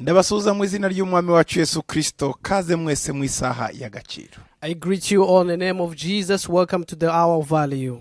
Ndabasuhuza mu izina ry'umwami wacu Yesu KRiSTO, kaze mwese mu isaha y'agaciro. I greet you all in the name of Jesus. Welcome to the hour of value.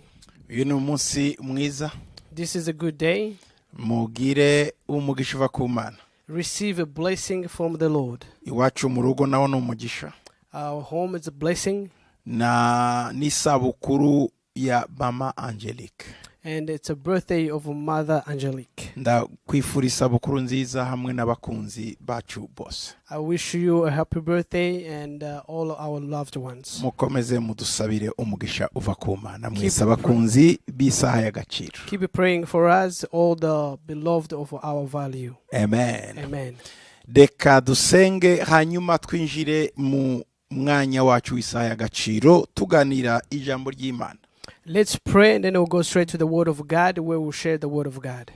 Uyu ni umunsi mwiza. This is a good day. Mugire umugisha uva ku Mana. Receive a blessing from the Lord. Iwacu mu rugo nawo ni umugisha. Our home is a blessing. Na n'isabukuru ya Mama Angelique. And it's a birthday of Mother Angelique. Ndakwifura isabukuru nziza hamwe n'abakunzi bacu bose. I wish you a happy birthday and all our loved ones. Mukomeze mudusabire umugisha uva ku Mana mwese abakunzi b'isaha y'agaciro. Keep praying for us, all the beloved of our value. Amen. Amen. Reka dusenge hanyuma twinjire mu mwanya wacu w'isaha y'agaciro tuganira ijambo ry'Imana. Let's pray and then we'll go straight to the word of God where we'll share the word of God.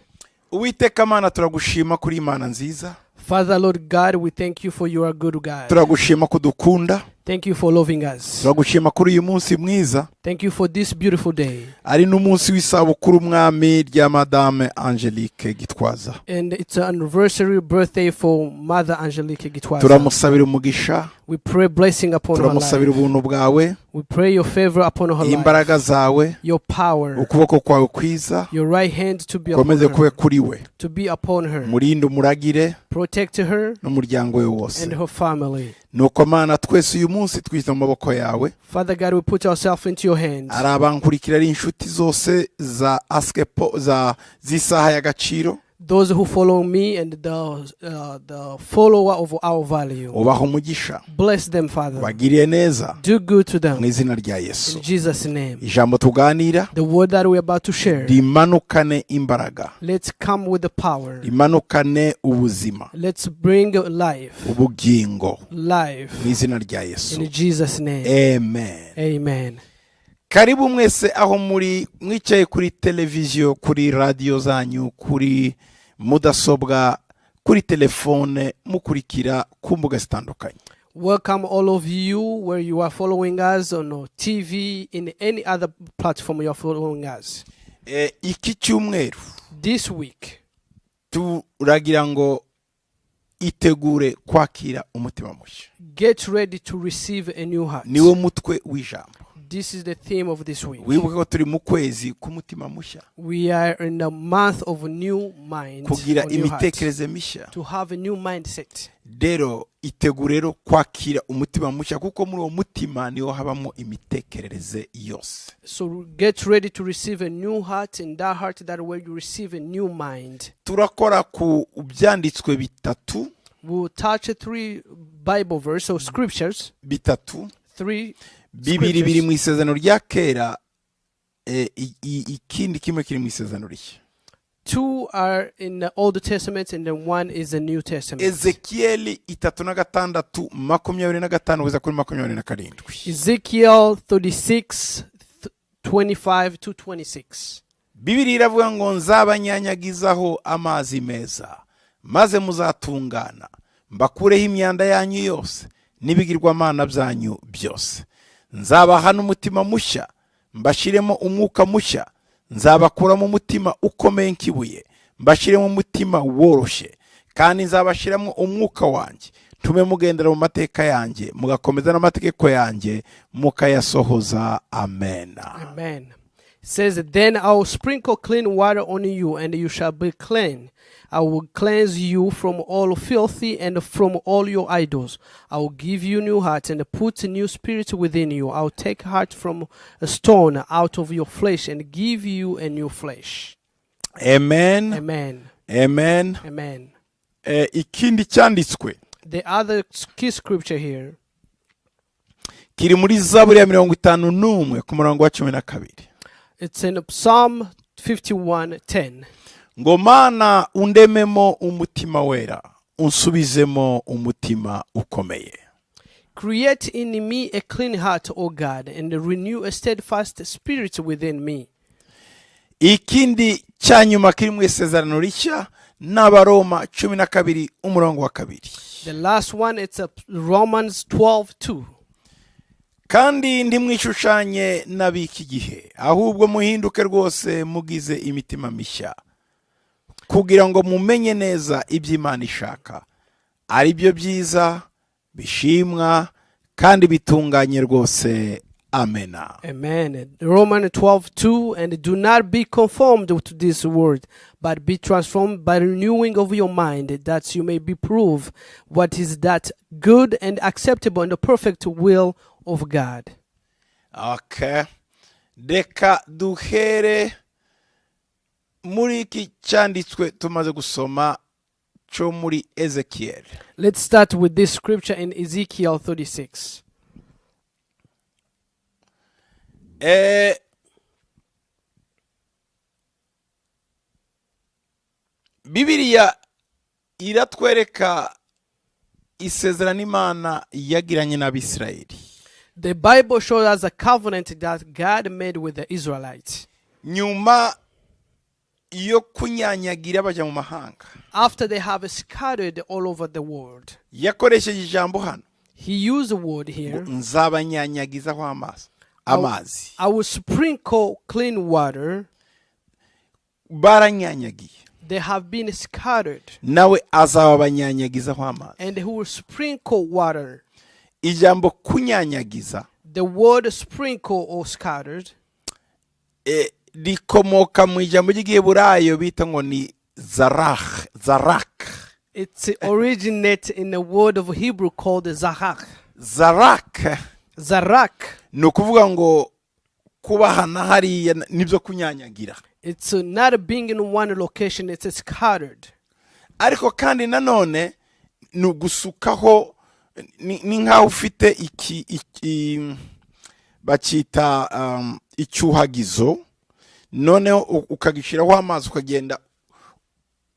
Uwiteka Mana turagushima kuri Imana nziza. Father, Lord God, we thank you for you are good God. Turagushima kudukunda. Thank you for loving us. Turagushima kuri uyu munsi mwiza. Thank you for this beautiful day. Ari n'umunsi w'isabukuru mwami rya Madame Angelique Gitwaza. And it's an anniversary birthday for Mother Angelique Gitwaza. Turamusabira umugisha. We pray blessing upon her life. Turamusabira ubuntu bwawe. We pray your favor upon her life. Imbaraga zawe. Your power. Ukuboko kwawe kwiza. Your right hand to be upon komeze kube her. kuri we. To be upon her. Murinde umuragire. Protect her. N'umuryango we wose. And her family. Nuko Mana twese uyu munsi twita mu maboko yawe. Father God, we put ourselves into your hands. Arabankurikira ari inshuti zose za askepo za zisaha y'agaciro. Those who follow me and the follower of our value. Ubaha umugisha. Bless them, Father. Bagiriye neza. Do good to them. Mu izina rya Yesu. In Jesus' name. Ijambo tuganira. The word that we are about to share. Rimanukane imbaraga. Let's come with the power. Rimanukane ubuzima. Let's bring life. Ubugingo. Life. Mu izina rya Yesu. In Jesus' name. Amen. Amen. Karibu mwese aho muri mwicaye kuri televiziyo, kuri radio zanyu, kuri mudasobwa, kuri telefone, mukurikira ku mbuga zitandukanye. Welcome all of you where you are following us on TV, in any other platform you are following us. Iki cyumweru this week turagira ngo itegure kwakira umutima mushya. Get ready to receive a new heart. Niwo mutwe w'ijambo. This is the theme of this week. Wibuke ko turi mu kwezi k'umutima mushya. We are in the month of a new mind. Kugira imitekerereze mishya. To have a new mindset. Rero itegure rero kwakira umutima mushya kuko muri uwo mutima niho habamo imitekerereze yose. So get ready to receive a new heart, in that heart that where you receive a new mind. Turakora ku byanditswe bitatu. We will touch 3 Bible verses or scriptures. Bitatu. 3 bibiri biri mu isezerano rya kera, ikindi kimwe kiri mu isezerano rishya. 2 are in the Old Testament and then 1 is the New Testament. Ezekiel 36:25 kugeza kuri 27. Ezekiel 36:25 to 26. Bibiri iravuga ngo nzabanyanyagizaho amazi meza maze muzatungana, mbakureho imyanda yanyu yose n'ibigirwamana byanyu byose. Nzabaha n'umutima mushya, mbashiremo umwuka mushya. Nzabakuramo umutima ukomeye nk'ibuye, mbashiremo umutima woroshe. Kandi nzabashiramo umwuka wanjye, tume mugendera mu mateka yanjye, mugakomeza n'amategeko yanjye, mukayasohoza. Amen. Amen. It says, then I will sprinkle clean water on you, and you shall be clean. I will cleanse you from all filthy and from all your idols. I will give you new heart and put a new spirit within you. I will take heart from a stone out of your flesh and give you a new flesh. Amen. Amen. Amen. Amen. Ikindi cyanditswe. The other key scripture here. Kiri muri Zaburi ya 51 ku murongo wa 12. It's in Psalm 51:10. Ngo Mana undememo umutima wera, unsubizemo umutima ukomeye. Create in me a clean heart, O God, and renew a steadfast spirit within me. Ikindi cyanyuma kiri mu isezerano rishya n'Abaroma 12 umurongo wa 2. The last one, it's Romans 12:2. Kandi ntimwishushanye n'abiki gihe, ahubwo muhinduke rwose mugize imitima mishya, kugira ngo mumenye neza iby'Imana ishaka, ari byo byiza bishimwa kandi bitunganye rwose. Amena. Amen. Romans 12:2, and do not be conformed to this world, but be transformed by renewing of your mind, that you may be prove what is that good and acceptable and the perfect will of God. Okay. Reka duhere muri iki cyanditswe tumaze gusoma cyo muri Ezekiel. Let's start with this scripture in Ezekiel 36. Bibiliya iratwereka isezerano Imana yagiranye n'Abisirayeli. The Bible shows us a covenant that God made with the Israelites. Nyuma yo kunyanyagira bajya mu mahanga. After they have scattered all over the world. Yakoresheje ijambo hano. He used a word here. Nzabanyanyagizaho amazi. I will sprinkle clean water. Baranyanyagiye. They have been scattered. Nawe azabanyanyagizaho amazi. And he will sprinkle water. Ijambo kunyanyagiza. The word sprinkle or scattered. Rikomoka mu ijambo ry'Igiheburayo bita ngo ni zarak. It originates in the word of Hebrew called zarak. Zarak. Ni ukuvuga ngo kubahana hariya nibyo kunyanyagira. It's not being in one location, it's scattered. Ariko kandi nanone ni ugusukaho ni nkaho ufite iki bacita icyuhagizo, noneho ukagishiraho amazi ukagenda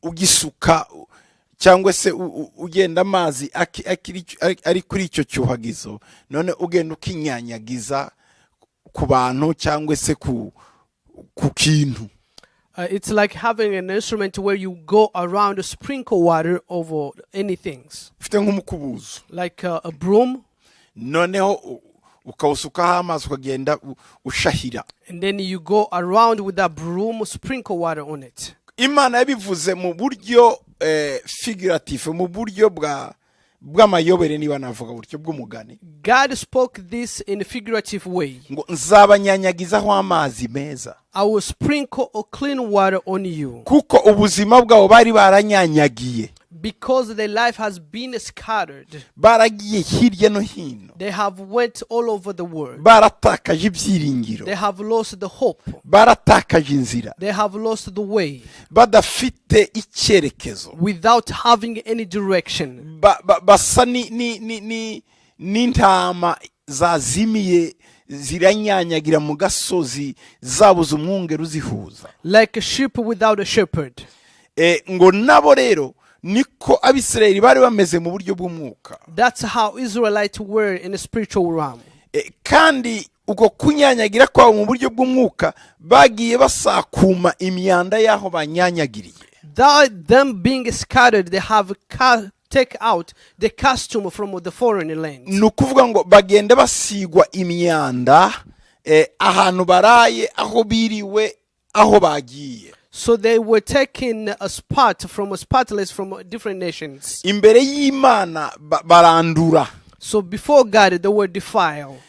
ugisuka, cyangwa se ugenda amazi ari kuri icyo cyuhagizo, none ugenda ukinyanyagiza ku bantu cyangwa se ku kintu. It's like having an instrument where you go around to sprinkle water over anything. Ufite nk'umukubuzo. Like a broom. Noneho ukawusukaho amazi ukagenda ushahira. And then you go around with that broom, sprinkle water on it. Imana yabivuze mu buryo figurative, mu buryo bw'amayobere niba navuga buryo bw'umugani. God spoke this in a figurative way. Ngo nzabanyanyagizaho amazi meza. I will sprinkle a clean water on you. Kuko ubuzima bwabo bari baranyanyagiye. Because their life has been scattered. Baragiye hirya no hino. They have went all over the world. Baratakaje ibyiringiro. They have lost the hope. Baratakaje inzira. They have lost the way. Badafite icyerekezo. Without having any direction. Basa n'intama zazimiye ziranyanyagira mu gasozi zabuze umwungeri uzihuza. Like a sheep without a shepherd. Ngo nabo rero niko Abisirayeli bari bameze mu buryo bw'umwuka. That's how Israelites were in the spiritual realm. Kandi uko kunyanyagira kwabo mu buryo bw'umwuka bagiye basakuma imyanda yaho banyanyagiriye. Them being scattered, they have take out the costume from the foreign land. Nukuvuga ngo bagenda basigwa imyanda ahantu baraye, aho biriwe, aho bagiye. So they were taking a spotless from different nations. Imbere y'Imana barandura. So before God they were defiled.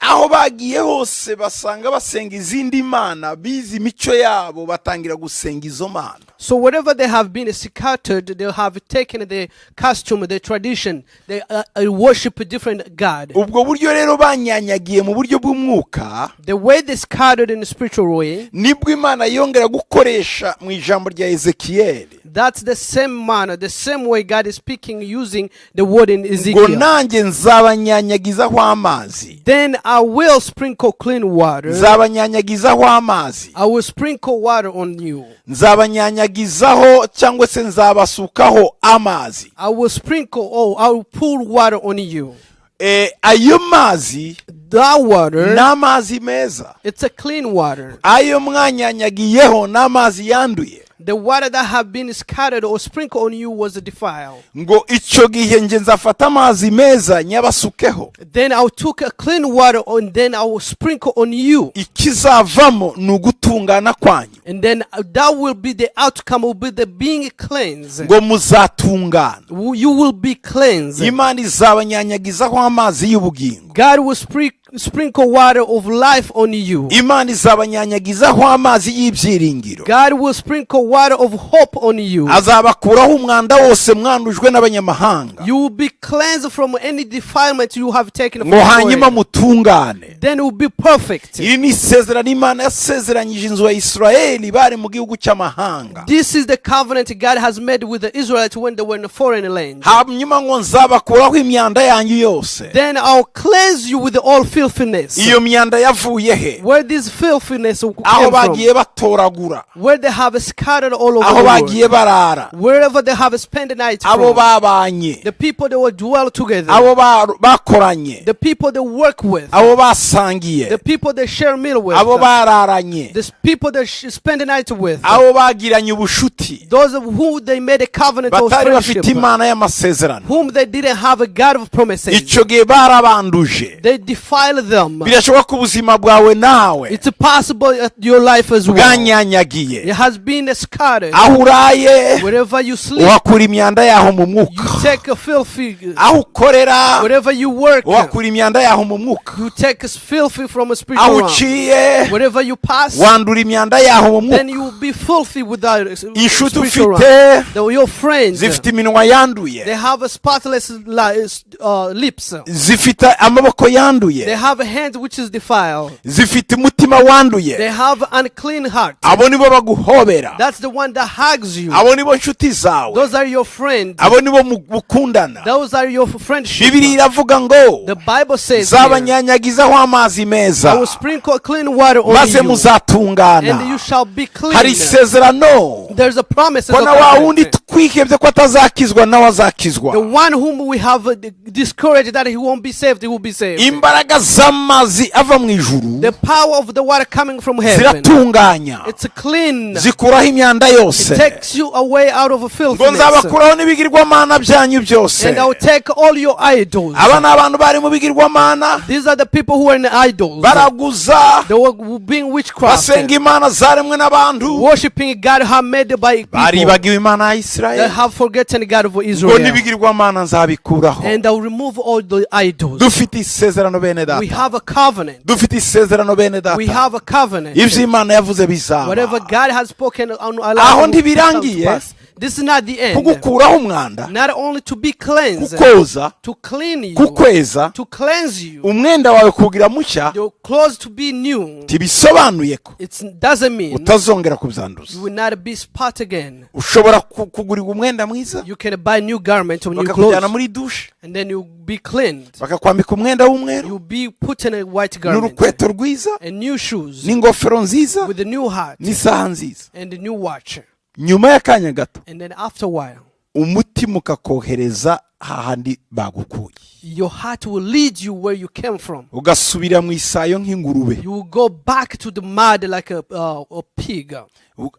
Aho bagiye hose basanga basenga izindi mana, bizi imico yabo batangira gusenga izo mana. So wherever they have been scattered, they have taken the costume, the tradition, they worship a different God. Ubwo buryo rero banyanyagiye mu buryo bw'umwuka. The way they scattered in the spiritual way. Nibwo Imana yongera gukoresha mu ijambo rya Ezekiel. That's the same manner, the same way God is speaking using the word in Ezekiel. Ngo nanjye nzabanyanyagizaho amazi. Then I will sprinkle clean water. Nzabanyanyagizaho amazi. I will sprinkle water on you. Nzabanyanyagizaho cyangwa se nzabasukaho amazi. I will sprinkle, I will pour water on you. Ayo mazi, that water, n'amazi meza. It's a clean water. Ayo mwanyanyagiyeho n'amazi yanduye. The water that have been scattered or sprinkled on you was defiled. ngo icyo gihe nge nzafata amazi meza nyabasukeho. Then I took a clean water and then I will sprinkle on you. Ikizavamo ni ugutungana kwanyu. And then that will be the outcome, will be the being cleansed. ngo muzatungana. You will be cleansed. Imana izabanyanyagizaho amazi y'ubugingo. God will sprinkle water of life on you. Imana izabanyanyagizaho amazi y'ibyiringiro. God will sprinkle water of hope on you. Azabakuraho umwanda wose mwandujwe n'abanyamahanga. You will be cleansed from any defilement you have taken from ngo hanyuma mutungane. Then it will be perfect. Iri ni isezerano Imana yasezeranyije inzu ya Isirayeli bari mu gihugu cy'amahanga. This is the covenant God has made with the Israelites when they were in a foreign land. Hanyuma ngo nzabakuraho imyanda yanyu yose. Then I'll cleanse you with all filthiness. Iyo myanda yavuye he? Where this filthiness aho came from. bagiye batoragura. Where they have scattered all over aho the bagiye world. barara. Wherever they have spent the night abo from. babanye. The people they will dwell together. abo bakoranye. The people they work with. abo basangiye. The people they share meal with. abo bararanye. The people they spend the night with. abo bagiranye ubushuti. Those who they made a covenant of batari friendship. bafite Imana y'amasezerano. Whom they didn't have a God of promises. icyo gihe barabanduje. They defile them. birashoboka ko ubuzima bwawe nawe It's possible that your life as well. bwanyanyagiye. It has been scattered. aho uraye Wherever you sleep. uhakura imyanda yaho mu You mwuka. take a filthy. aho ukorera Wherever you work. uhakura imyanda yaho mu mwuka. You take a filthy from a aho spiritual realm. uciye Wherever you pass. wandura imyanda yaho mu Then mwuka. you will be filthy without inshuti spiritual ufite realm. Your friends. zifite iminwa yanduye. They have a spotless lips. zifite amaboko yanduye. They have a hand which is defiled. zifite umutima wanduye. They have unclean heart. abo nibo baguhobera. That's the one that hugs you. abo nibo nshuti zawe. Those are your friends. abo nibo mukundana. Those are your friendship. Bibiri iravuga ngo The Bible says here, zabanyanyagizaho amazi I meza will sprinkle clean water on maze you, muzatungana. and you shall be clean. hari isezerano There's a promise ko of na wa covenant. wundi twihebye ko atazakizwa nawe azakizwa. The one whom we have discouraged that he won't be saved, he will be saved. imbaraga z'amazi ava mu ijuru The power of the water coming from heaven, ziratunganya. it's clean. zikuraho imyanda It yose. takes you away out of ngo filthiness. nzabakuraho n'ibigirwamana byanyu byose. And I will take all your idols. aba ni abantu bari mu bigirwamana These are the people who are in idols. baraguza They were being witchcraft, basenga imana zaremwe n'abantu. worshipping God who made by people. baribagiwe imana ya They Isirayeli. have forgotten God of ngo Israel. n'ibigirwamana nzabikuraho. And I will remove all the idols. dufite isezerano bene We data. have a covenant. dufite isezerano bene We data. have a covenant. ibyo imana yavuze bizaba. Whatever God has spoken on our Aho life will ntibirangiye. come to pass. This is not the end. kugukuraho umwanda. Not only to be cleansed, kukoza. to clean you, kukweza. to cleanse you, umwenda wawe kugira mushya. your clothes to be new. tibisobanuye ko It doesn't mean utazongera kubyanduza. you will not be spot again. ushobora kugurirwa umwenda mwiza You can buy new garments or new bakakujyana clothes, muri dushe and then you'll be cleaned. bakakwambika umwenda w'umweru You'll be put in a white garment n'urukweto rwiza and new shoes n'ingofero nziza with a new hat n'isaha nziza. and a new watch. nyuma y'akanya gato And then after a while, umutima ukakohereza hahandi bagukuye. your heart will lead you where you came from. ugasubira mu isayo nk'ingurube. You will go back to the mud like a pig.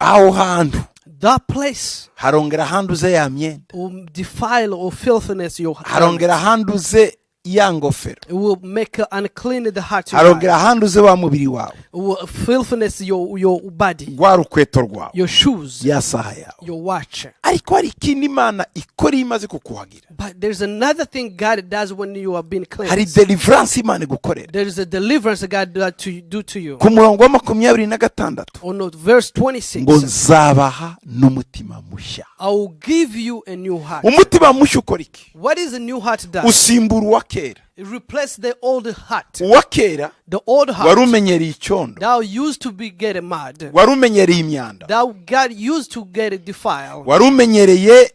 aho hantu That place harongera handuze ya myenda. will defile or filthiness your heart. harongera handuze ya ngofero. It will make unclean the heart. harongera handuze wa mubiri wawe. It will filthiness your body, rwa rukweto rwawe. your shoes, ya saha yawe. your watch. ariko hari ikindi Imana ikora iyo imaze kukuhagira. But there's another thing God does when you have been hari cleansed. deliverance Imana igukorera. There is a deliverance God does to do to you. ku murongo wa 26 On verse 26, ngo nzabaha n'umutima mushya. I will give you a new heart. umutima mushya ukora iki? What is a new heart does? usimbura uwa kera. It replaces the old heart. uwa kera The old wari heart umenyereye icyondo. that used to be getting mad. wari umenyereye imyanda. That God used to get it defiled. wari umenyereye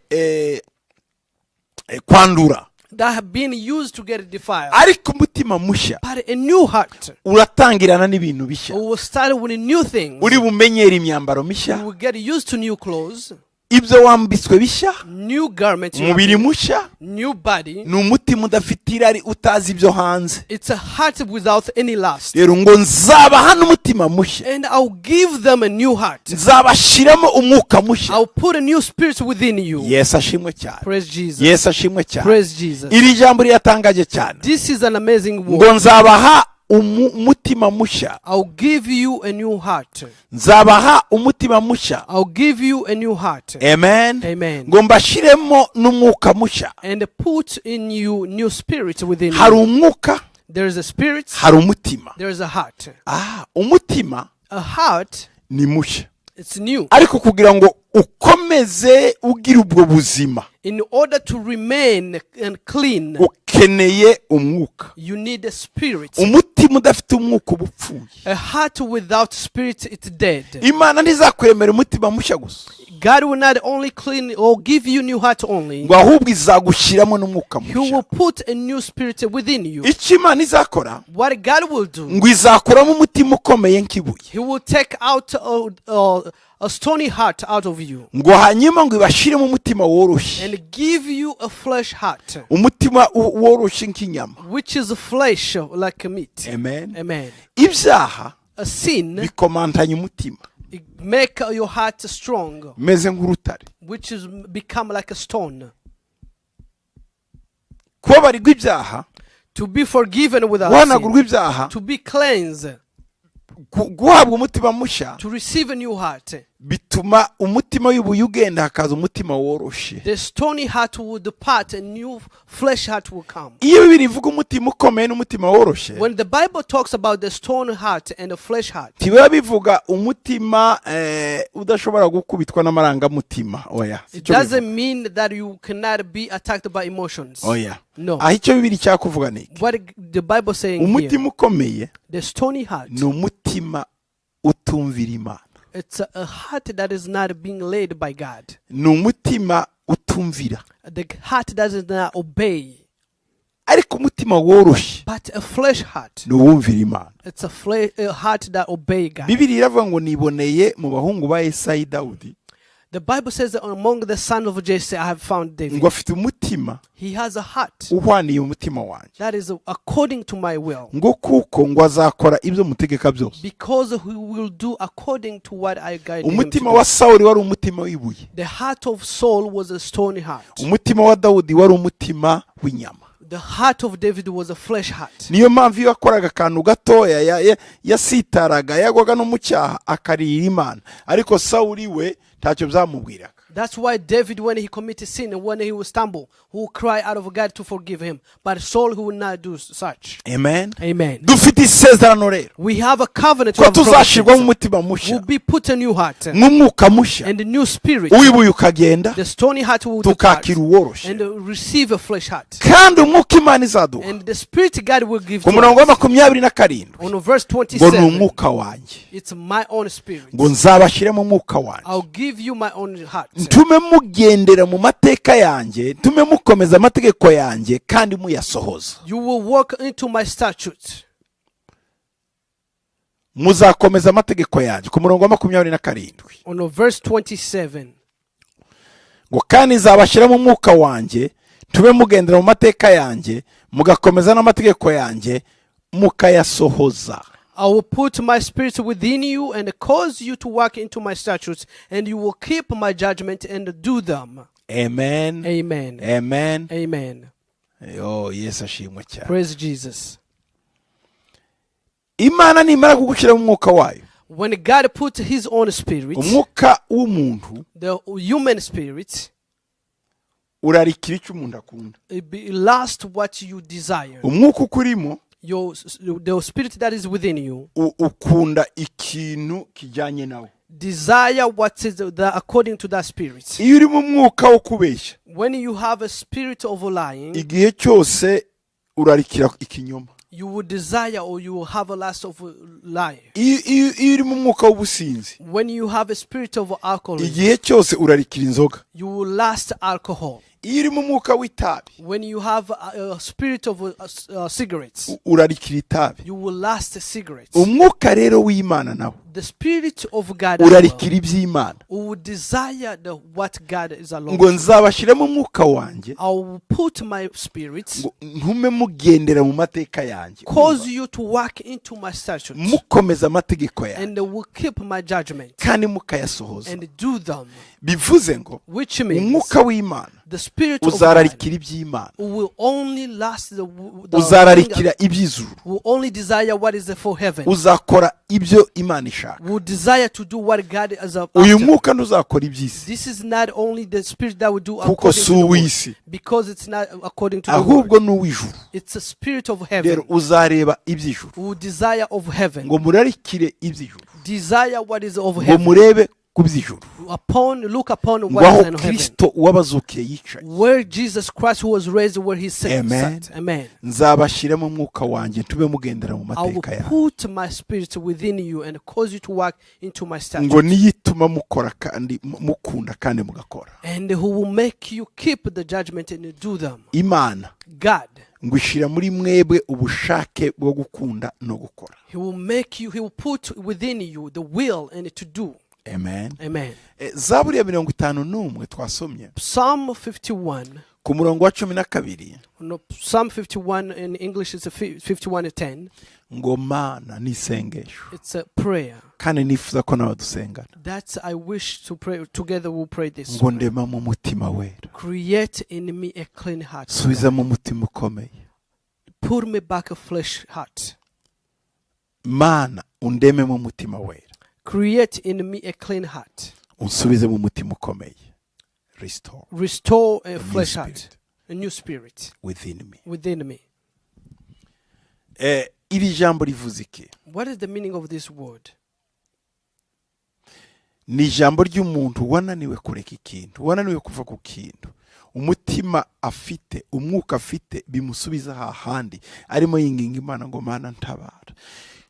kwandura. That have been used to get it defiled. ariko umutima mushya But a new heart uratangirana n'ibintu bishya. will start with new things. uri bumenyere imyambaro You mishya. will get used to new clothes. ibyo wambitswe bishya, new garment, umubiri mushya, new body. ni umutima udafite irari utazi ibyo hanze. It's a heart without any lust. Rero ngo nzabaha n'umutima mushya, And I'll give them a new heart. nzabashiramo umwuka mushya. I'll put a new spirit within you. Yesu ashimwe cyane. Praise Jesus. Yesu ashimwe cyane. Praise Jesus. Iri jambo riyatangaje cyane. This is an amazing Ngo word. nzabaha umutima mushya, I'll give you a new heart. nzabaha umutima mushya. I'll give you a new heart. Amen. Amen. Ngo mbashiremo n'umwuka mushya. And put in you new spirit within Hari you. umwuka, There is a spirit. hari umutima. There is a heart. Umutima A heart, ni mushya, it's new. ariko kugira ngo ukomeze ugira ubwo buzima, In order to remain and clean, ukeneye umwuka. you need a spirit. Umutima udafite umwuka uba upfuye. A heart without spirit, it's dead. Imana ntizakwemera umutima mushya gusa, God will not only clean or give you new heart only. ngo ahubwo izagushyiramo n'umwuka He mushya. will put a new spirit within you. Icyo Imana izakora, What God will do, ngo izakuramo umutima ukomeye nk'ibuye, He will take out a stony heart out of you ngo hanyuma ngo ibashiremo umutima woroshye, and give you a flesh heart, umutima woroshye nk'inyama. which is flesh like meat. Amen. Amen. Ibyaha A sin, bikomantanya umutima, it make your heart strong, umeze nk'urutare. which is become like a stone. Kubabarirwa ibyaha, To be forgiven without guhanagurwa sin, ibyaha, to be cleansed, guhabwa umutima mushya, to receive a new heart. bituma umutima w'ibuye ugenda hakaza umutima woroshye. The stony heart will depart, a new flesh heart will come. Iyo Bibiliya ivuga umutima ukomeye n'umutima woroshye, When the Bible talks about the stony heart and the flesh heart, ntibiba bivuga umutima udashobora gukubitwa n'amarangamutima. Oya, it doesn't mean that you cannot be attacked by emotions. oya. No. Aho icyo Bibiliya cyakuvuga ni iki? What the Bible saying here, umutima ukomeye the stony heart, ni umutima utumvira Imana, it's a heart that is not being led by God. ni umutima utumvira, The heart that does not obey. ariko umutima woroshye But a flesh heart, ni uwumvira Imana. it's a heart that obey God. Bibiliya iravuga ngo niboneye mu bahungu ba Yesayi Dawudi, The Bible says that among the sons of Jesse I have found David. ngo afite umutima He has a heart uhwaniye umutima wanjye, that is according to my will, ngo kuko ngo azakora ibyo mutegeka byose. because he will do according to what I guide him to Umutima do. wa Sawuli wari umutima w'ibuye, The heart of Saul was a stony heart. umutima wa Dawudi wari umutima w'inyama. The heart of David was a flesh heart. Niyo mpamvu iyo yakoraga akantu gatoya yasitaraga, yagwaga no mu cyaha akarira Imana, ariko Sawuli we ntacyo byamubwiraga. That's why David, when he committed sin and when he will stumble, who will cry out of God to forgive him. But Saul, who will not do such. Amen. Amen. Dufite isezerano rero We have a covenant ko of tuzashirwa mu promises. mutima Will mushya, be put a new heart nk'umwuka mushya, and a new spirit. uw'ibuye ukagenda, The stony heart will depart tukakira uworoshye, and receive a flesh heart. kandi umwuka Imana izaduha. And the spirit God will give Ku to murongo wa us. 27 On verse ngo ni 27, umwuka wanjye, it's my own spirit. ngo nzabashyiremo umwuka wanjye, I'll give you my own heart. ntume mugendera mu mateka yanjye, ntume mukomeza amategeko yanjye kandi muyasohoza. You will walk into my statutes. Muzakomeza amategeko yanjye. Ku murongo wa 27 On verse 27, ngo kandi nzabashyiramo umwuka wanjye, ntume mugendera mu mateka yanjye, mugakomeza n'amategeko yanjye mukayasohoza. I will put my spirit within you and cause you to walk into my statutes, and you will keep my judgment and do them. Amen. Amen. Amen. Amen. Yo, Yesu ashimwe cyane. Praise Jesus. Imana nimara kugushyira mu mwuka wayo, When God put his own spirit, umwuka w'umuntu the human spirit, urarikira icyo umuntu akunda. it be last what you desire. Umwuka ukurimo The spirit that is within you ukunda ikintu kijyanye nawe. desire what is according to that spirit. Iyo uri mu mwuka wo kubeshya, When you have a spirit of lying, igihe cyose urarikira ikinyoma. you will desire or you will have a lust of lying. Iyo uri mu mwuka w'ubusinzi, When you have a spirit of alcohol, igihe cyose urarikira inzoga. you will lust alcohol. iyo uri mu mwuka w'itabi When you have a spirit of cigarettes, urarikira itabi. you will last cigarettes. Umwuka rero w'Imana nawo The spirit of God as well, urarikira iby'Imana. who will desire what God is allowed. Ngo nzabashiremo umwuka wanjye, I will put my spirit, ngo ntume mugendera mu mateka yanjye, cause you to walk into my statutes, mukomeza amategeko yanjye and will keep my judgment kandi mukayasohoza. and do them. Bivuze ngo Which means umwuka w'Imana the spirit of God uzararikira iby'Imana, will only last the uzararikira iby'ijuru, will only desire what is for heaven, uzakora ibyo Imana ishaka. will desire to do what God is Uyu after. mwuka ntuzakora iby'isi This is not only the spirit that will do kuko according si to the world, uw'isi, because it's not according to the ahubwo world. ni uw'ijuru. It's a spirit of Rero heaven, uzareba iby'ijuru, will desire of heaven, ngo murarikire iby'ijuru, desire what is of ngo heaven, murebe ku by'ijuru, look upon ngo what is aho in heaven, KRiSTO wabazukiye yicaye. where Jesus Christ who was raised, where he sat. Amen. Amen. Nzabashyiramo umwuka wanjye ntube mugendera mu I will mateka yawe, put my spirit within you and cause you to walk into my ngo statutes, niyituma mukora kandi mukunda kandi mugakora. and who will make you keep the judgment and do them. Imana God, ngo ishira muri mwebwe ubushake bwo gukunda no gukora. he will make you, he will put within you the will and to do. Amen. Amen. Zaburi ya 51 twasomye Psalm 51, ku murongo wa 12, no, Psalm 51 in English is 51:10. ngo Mana ni isengesho It's a prayer. kandi nifuza ko nawe dusengana, That's I wish to pray together. We'll pray this. ngo ndema mu mutima wera, Create in me a clean heart. subiza mu mutima ukomeye. Put me back a flesh heart. Mana undeme mu mutima wera, Create in me a clean heart. unsubize mu mutima ukomeye. Restore a new flesh heart, spirit a new spirit within me. me. Iri jambo rivuze iki? What is the meaning of this word? Ni ijambo ry'umuntu wananiwe kureka ikintu, wananiwe kuva ku kintu. Umutima afite, umwuka afite bimusubiza hahandi, arimo yinginga Imana ngo Mana ntabara.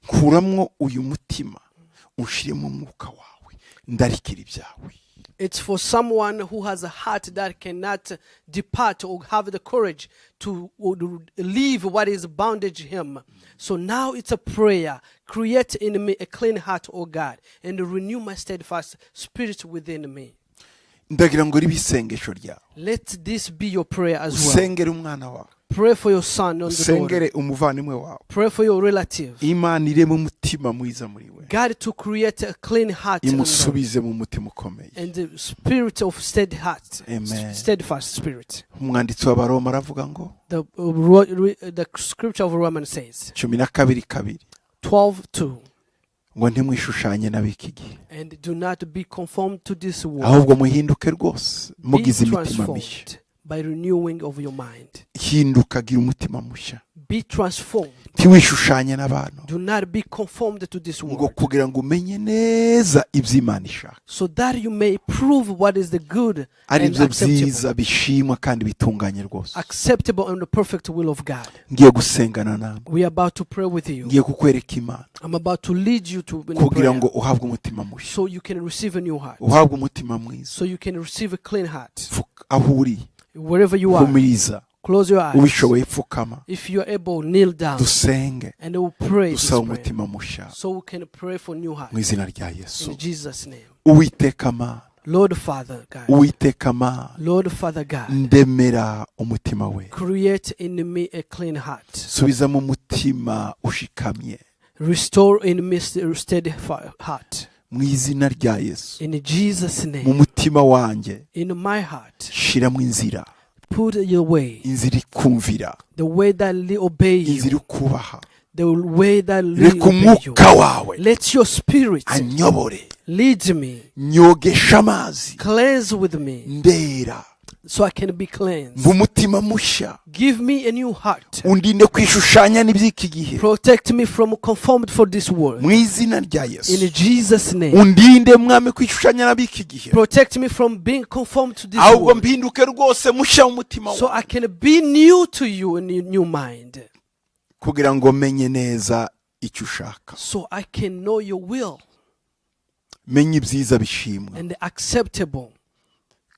Nkuramwo uyu mutima, unshiremo umwuka wawe, ndarikira ibyawe. It's for someone who has a heart that cannot depart or have the courage to leave what is bondage him. So now it's a prayer. Create in me a clean heart, O God, and renew my steadfast spirit within me. Ndagira ngo ribe isengesho ryawe. Let this be your prayer as well. Usengere umwana wawe, Pray for your son on the daughter. usengere umuvandimwe wawe. Pray for your relative. Imana ireme umutima mwiza muri we, God to create a clean heart in them, imusubize mu mutima ukomeye. and the spirit of Amen. steadfast spirit. Umwanditsi w'Abaroma aravuga ngo The scripture of Romans says 12:2 12:2, ngo ntimwishushanye n'ab'iki gihe, and do not be conformed to this world, ahubwo muhinduke rwose be mugize imitima mishya. transformed by renewing of your mind. Hinduka, gira umutima mushya, Be transformed. ntiwishushanye n'abantu, Do not be conformed to this ngo world, kugira ngo umenye neza iby'Imana ishaka, so that you may prove what is the good ari and byo acceptable, byiza bishimwa kandi bitunganye rwose. acceptable and the perfect will of God. Ngiye gusengana nawe, We are about to pray with you. ngiye kukwereka Imana I'm about to lead you to in kugira prayer, ngo uhabwe umutima mushya, so you can receive a new heart, uhabwe umutima mwiza. so you can receive a clean heart. Aho uri Wherever you are, humiriza, close your eyes. ubishoboye pfukama, If you are able, kneel down dusenge, and we'll pray this dusaba prayer, umutima mushya so we can pray for new heart mu izina rya Yesu. in Jesus' name. Uwiteka Mana, Lord Father God, Uwiteka Mana, Lord Father God, ndemera umutima we, create in me a clean heart. subiza mu mutima ushikamye Restore in me a steady heart. mu izina rya Yesu. In Jesus' Mu name, mutima wanjye in my heart, shiramo inzira, put your way, inzira ikumvira, the way that obey inzira you, ikubaha. the way that Reka obey you. umwuka wawe Let your spirit anyobore, lead me, nyogesha amazi, cleanse with me, ndera, so I can be cleansed. mu mutima mushya, Give me a new heart. undinde kwishushanya n'iby'iki gihe, Protect me from conformed for this world. mu izina rya Yesu. In Jesus' name. Undinde mwami kwishushanya n'ab'iki gihe, Protect me from being conformed to this ahubwo world, mpinduke rwose mushya mu mutima so wawe, I can be new to you in a new mind, kugira ngo menye neza icyo ushaka, so I can know your will menye ibyiza bishimwa and acceptable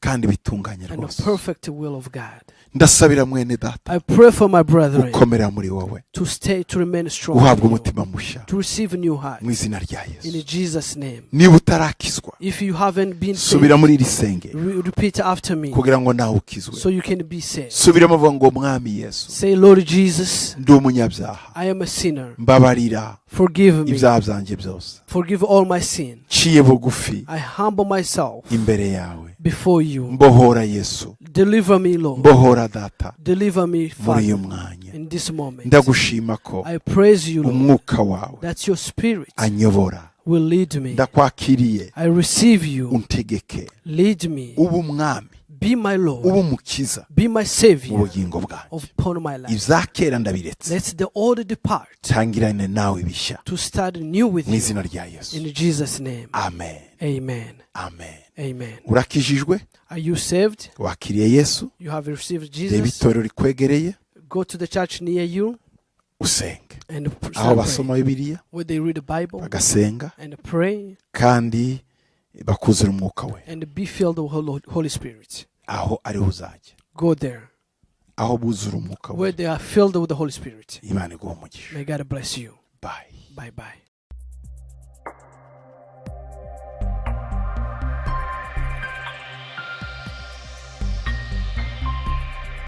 kandi bitunganye and rwose. the perfect will of God. Ndasabira mwene data I pray for my brethren gukomera muri wowe, to remain strong, guhabwa umutima mushya to receive a new heart. mu izina rya In Yesu. Jesus' name. Niba utarakizwa, If you haven't been subira saved, muri iri sengero repeat after me kugira ngo nawe ukizwe. so you can be saved. Subiramo uvuga ngo mwami Yesu, Say, Lord Jesus, ndi umunyabyaha, I am a sinner. mbabarira Forgive me. ibyaha byanjye byose. Forgive all my sin. Ciye bugufi I humble myself imbere yawe. before you. Mbohora Yesu, Deliver me, Lord. mbohora data Deliver me, muri uyu Father, mwanya. in this moment. Ndagushima ko I praise you, Lord, umwuka wawe that your spirit anyobora. will lead me. Ndakwakiriye, I receive you. untegeke, Lead me. uba umwami, Be my uba Lord. umukiza Be my mu Savior bugingo bwanjye. upon my life. Ibya kera ndabiretse, Let the old depart tangirane nawe ibishya to start new with mu you. izina rya Yesu. In Jesus' name. Amen, Amen. amen. Amen. Urakijijwe, Are you saved? wakiriye Yesu, You have received reba Jesus? itorero rikwegereye, Go to the church near you usenge. and Aho start basoma praying. Bibiliya Where they read the Bible bagasenga and pray kandi bakuzura umwuka we, and be filled with Holy Spirit. aho ariho uzajya, Go there aho buzura umwuka we. where they are filled with the Holy Spirit. Imana iguhe umugisha. May God bless you. Bye. Bye bye.